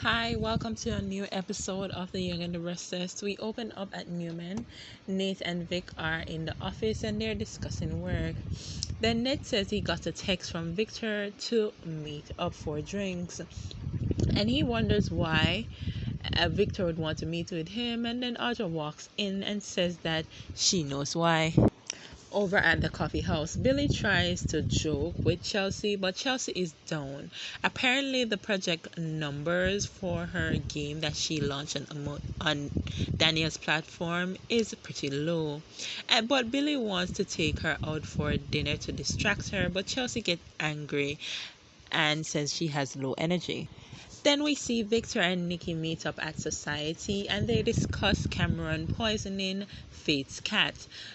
Hi, welcome to a new episode of The Young and the Restless. We open up at Newman. Nate and Vic are in the office and they're discussing work. Then Nate says he got a text from Victor to meet up for drinks. And he wonders why Victor would want to meet with him. And then Audra walks in and says that she knows why. Over at the coffee house, Billy tries to joke with Chelsea, but Chelsea is down. Apparently, the project numbers for her game that she launched on Daniel's platform is pretty low. But Billy wants to take her out for dinner to distract her, but Chelsea gets angry and says she has low energy. Then we see Victor and Nicky meet up at Society and they discuss Cameron poisoning Faith's cat.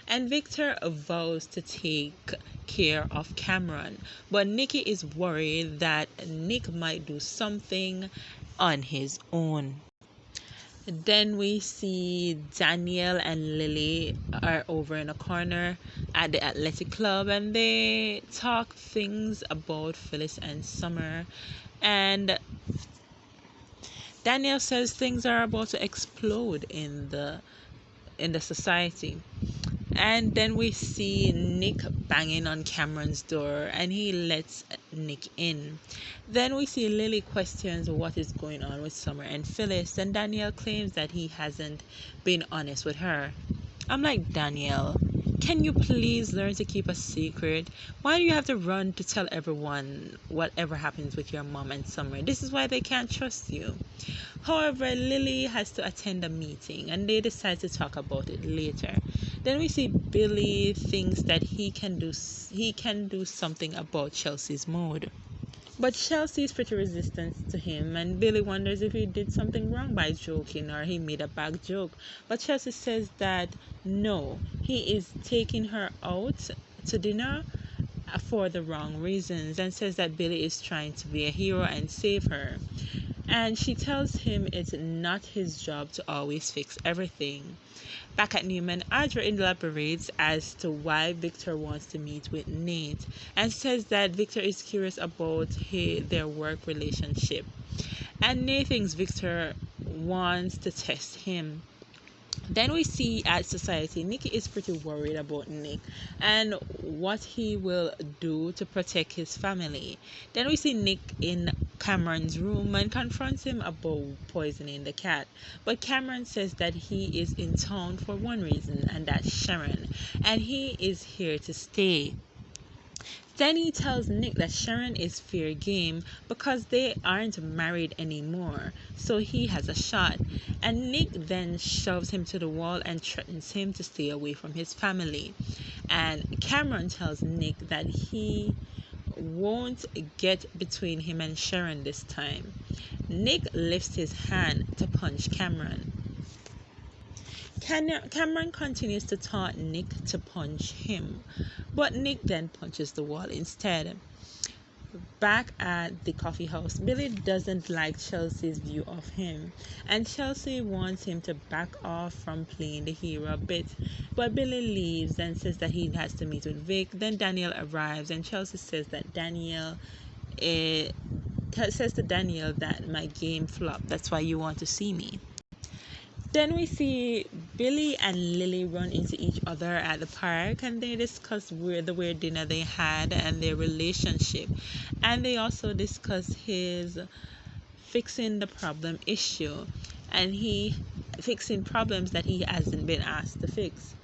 And Victor vows to take care of Cameron. But Nicky is worried that Nick might do something on his own. Then we see Daniel and Lily are over in a corner at the athletic club and they talk things about Phyllis and Summer. And Daniel says things are about to explode in the society. And then we see Nick banging on Cameron's door and he lets Nick in. Then we see Lily questions what is going on with Summer and Phyllis, and Daniel claims that he hasn't been honest with her. I'm like, Daniel, can you please learn to keep a secret? Why do you have to run to tell everyone whatever happens with your mom and Summer? This is why they can't trust you. However, Lily has to attend a meeting and they decide to talk about it later. Then we see Billy thinks that he can do something about Chelsea's mood. But Chelsea is pretty resistant to him, and Billy wonders if he did something wrong by joking or he made a bad joke. But Chelsea says that no, he is taking her out to dinner for the wrong reasons and says that Billy is trying to be a hero and save her. And she tells him it's not his job to always fix everything. Back at Newman, Audra elaborates as to why Victor wants to meet with Nate and says that Victor is curious about their work relationship. And Nate thinks Victor wants to test him. Then we see at Society, Nicky is pretty worried about Nick and what he will do to protect his family. Then we see Nick in Cameron's room and confronts him about poisoning the cat. But Cameron says that he is in town for one reason, and that's Sharon, and he is here to stay. Then he tells Nick that Sharon is fair game because they aren't married anymore, so he has a shot. And Nick then shoves him to the wall and threatens him to stay away from his family. And Cameron tells Nick that he won't get between him and Sharon this time. Nick lifts his hand to punch Cameron. Cameron continues to taunt Nick to punch him, but Nick then punches the wall instead. Back at the coffee house, Billy doesn't like Chelsea's view of him, and Chelsea wants him to back off from playing the hero a bit, but Billy leaves and says that he has to meet with Vic. Then Daniel arrives, and Chelsea says that says to Daniel that my game flopped, that's why you want to see me. Then we see Billy and Lily run into each other at the park and they discuss the weird dinner they had and their relationship. And they also discuss his fixing the problem issue and he fixing problems that he hasn't been asked to fix.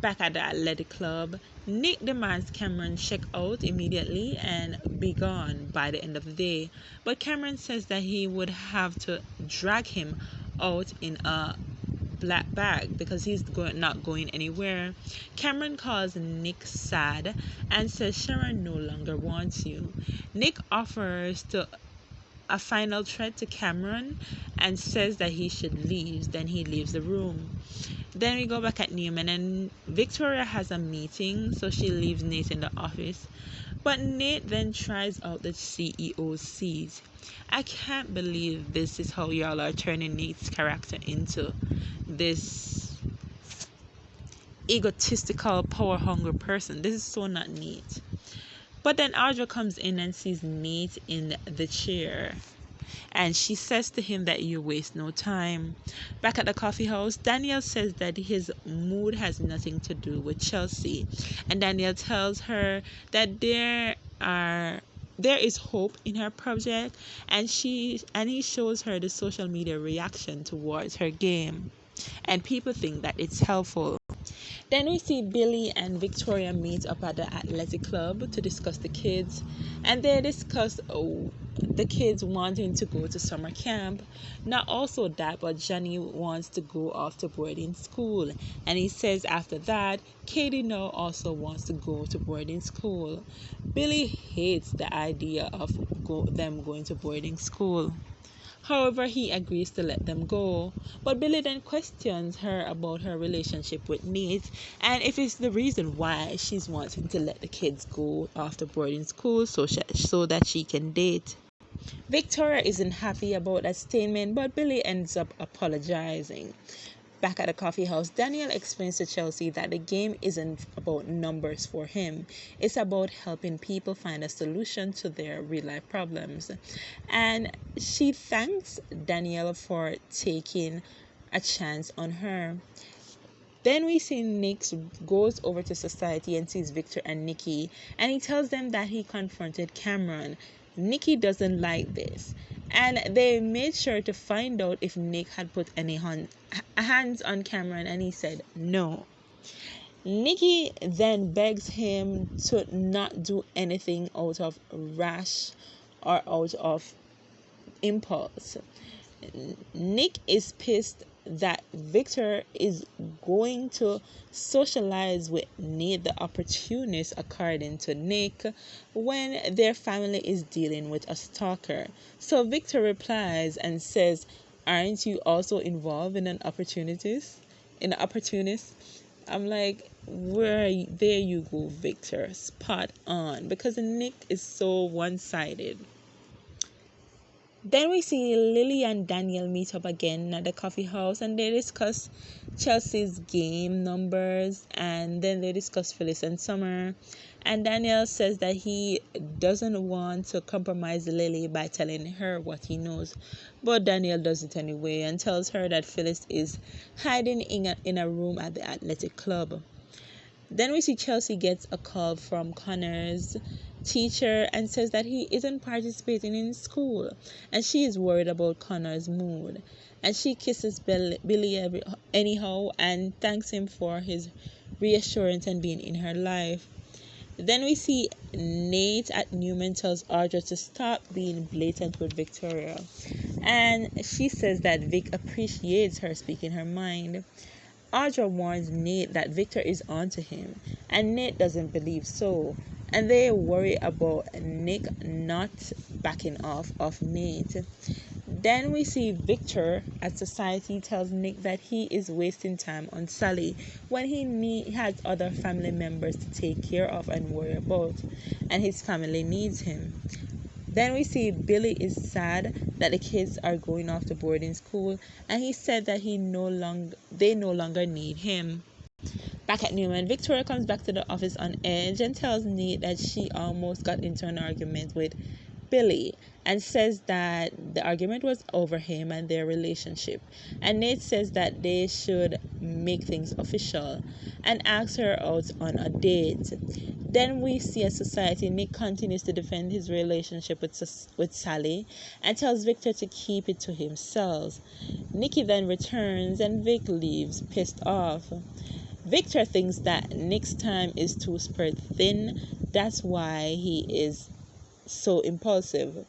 Back at the athletic club, Nick demands Cameron check out immediately and be gone by the end of the day. But Cameron says that he would have to drag him out in a black bag because he's not going anywhere. Cameron calls Nick sad and says Sharon no longer wants you. Nick offers a final threat to Cameron and says that he should leave. Then he leaves the room. Then we go back at Newman and Victoria has a meeting, so she leaves Nate in the office. But Nate then tries out the CEO's seat. I can't believe this is how y'all are turning Nate's character into this egotistical, power-hungry person. This is so not Nate. But then Audra comes in and sees Nate in the chair And she says to him that you waste no time. Back at the coffee house, Daniel says that his mood has nothing to do with Chelsea. And Daniel tells her that there is hope in her project, and he shows her the social media reaction towards her game, and people think that it's helpful. Then we see Billy and Victoria meet up at the athletic club to discuss the kids, and they discuss the kids wanting to go to summer camp. Not also that, but Johnny wants to go off to boarding school, and he says after that, Katie now also wants to go to boarding school. Billy hates the idea of them going to boarding school. However, he agrees to let them go. But Billy then questions her about her relationship with Nate and if it's the reason why she's wanting to let the kids go after boarding school so that she can date. Victoria isn't happy about that statement, but Billy ends up apologizing. Back at the coffee house, Daniel explains to Chelsea that the game isn't about numbers for him. It's about helping people find a solution to their real life problems. And she thanks Daniel for taking a chance on her. Then we see Nick goes over to society and sees Victor and Nicky, and he tells them that he confronted Cameron. Nicky doesn't like this, and they made sure to find out if Nick had put any hands on Cameron, and he said no. Nicky then begs him to not do anything out of rash or out of impulse. Nick is pissed that Victor is going to socialize with Nate the opportunist, according to Nick, when their family is dealing with a stalker. So Victor replies and says, "Aren't you also involved in an opportunist? I'm like, there you go, Victor. Spot on. Because Nick is so one-sided. Then we see Lily and Daniel meet up again at the coffee house and they discuss Chelsea's game numbers, and then they discuss Phyllis and Summer. And Daniel says that he doesn't want to compromise Lily by telling her what he knows. But Daniel does it anyway and tells her that Phyllis is hiding in a room at the athletic club. Then we see Chelsea gets a call from Connor's teacher and says that he isn't participating in school, and she is worried about Connor's mood. And she kisses Billy anyhow and thanks him for his reassurance and being in her life. Then we see Nate at Newman tells Audra to stop being blatant with Victoria, and she says that Vick appreciates her speaking her mind. Audra warns Nate that Victor is onto him, and Nate doesn't believe so, and they worry about Nick not backing off of Nate. Then we see Victor at society tells Nick that he is wasting time on Sally when he has other family members to take care of and worry about, and his family needs him. Then we see Billy is sad that the kids are going off to boarding school, and he said that they no longer need him. Back at Newman, Victoria comes back to the office on edge and tells Nate that she almost got into an argument with Billy and says that the argument was over him and their relationship. And Nate says that they should make things official and asks her out on a date. Then we see at society, Nick continues to defend his relationship with Sally and tells Victor to keep it to himself. Nicky then returns and Vick leaves pissed off. Victor thinks that Nick's time is too spread thin. That's why he is so impulsive.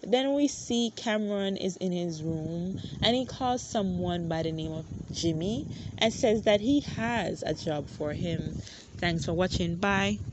Then we see Cameron is in his room and he calls someone by the name of Jimmy and says that he has a job for him. Thanks for watching. Bye.